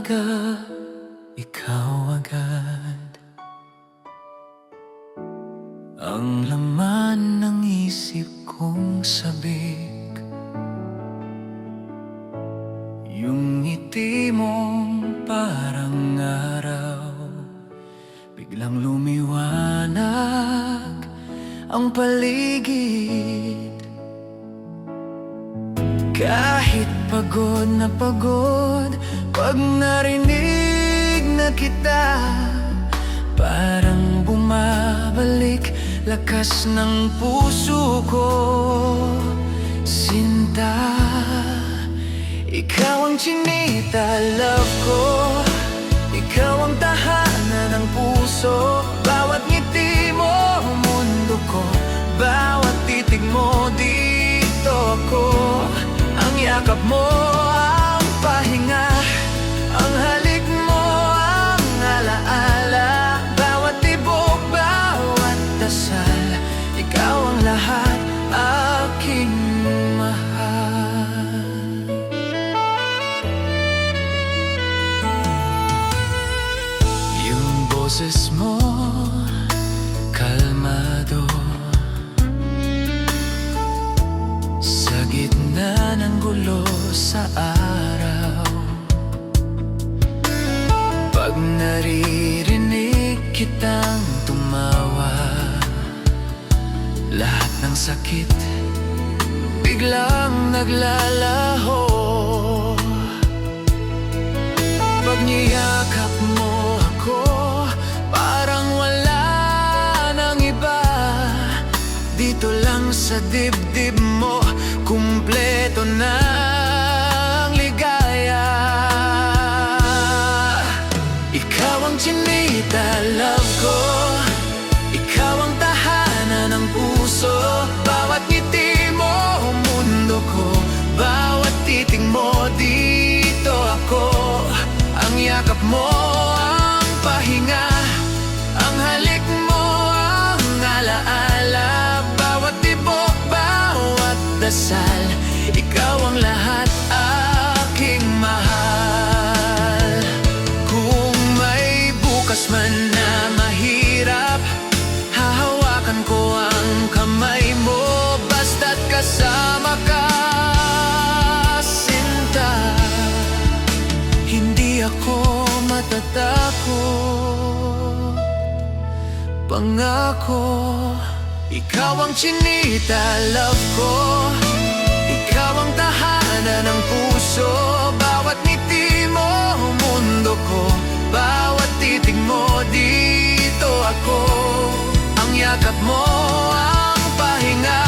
umaga, ikaw agad ang laman ng isip kong sabik. Yung ngiti mong parang araw, biglang lumiwanag ang paligid. Kahit pagod na pagod, pag narinig na kita, parang bumabalik lakas ng puso ko. Sinta, ikaw ang chinita, love ko. Ikaw ang tahanan ng puso. Bawat ngiti mo, mundo ko. Bawat titig mo, dito ako. Ang yakap mo, ang pahinga. Ang halik mo, ang alaala. Bawat tibok, bawat dasal. Ikaw ang lahat, aking mahal. Yung boses mo, kalmado, sa gitna ng gulo sa araw. Pag naririnig kitang tumawa, lahat ng sakit biglang naglalaho. Pag niyakap mo ako, parang wala nang iba. Dito lang sa dibdib mo, kumpleto na ang ligaya. Ikaw ang chinita, love ko. Ikaw ang tahanan ng puso. Bawat ngiti mo, mundo ko. Bawat titig mo, dito ako. Ang yakap mo, ang pahinga. Ang halik mo, ang alaala. Bawat tibok, bawat dasal. Ikaw ang lahat, aking mahal. Kung may bukas man na mahirap, hahawakan ko ang kamay mo. Basta't kasama ka, sinta. Hindi ako matatakot, pangako. Ikaw ang chinita, love ko. Ikaw ang tahanan ng puso. Bawat ngiti mo, mundo ko. Bawat titig mo, dito ako. Ang yakap mo, ang pahinga.